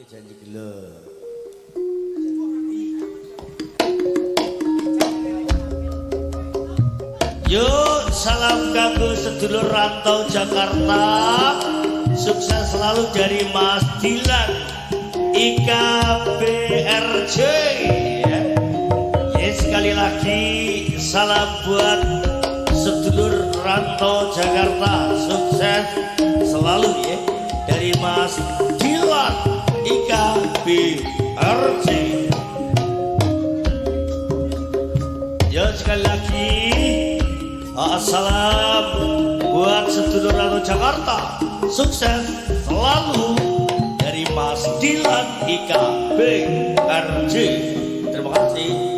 janji gila. Yuk salam kanggo sedulur rantau Jakarta. Sukses selalu dari Mas Dilan IKBRJ ya. Sekali lagi salam buat sedulur rantau Jakarta. Sukses selalu ya dari Mas Dilan IKBRJ. Ya sekali lagi salam buat sedulur rantau Jakarta. Sukses selalu dari Mas Dilan IKBRJ. Terima kasih.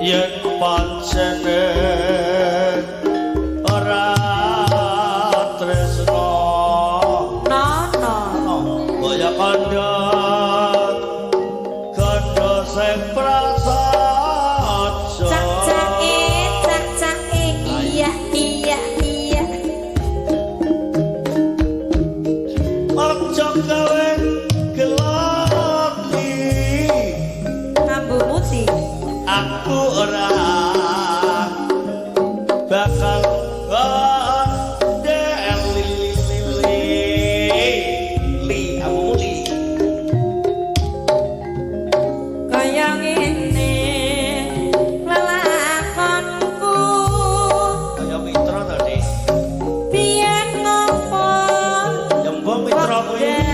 yen pancene ora tresno nono kaya kandha kandha sing prasaja cak-cake iya aja gawe gelati kambu muti aku ora bakal kaya ngene lelakonku kaya mitra tadi biyen ngopo jembong mitra kuwi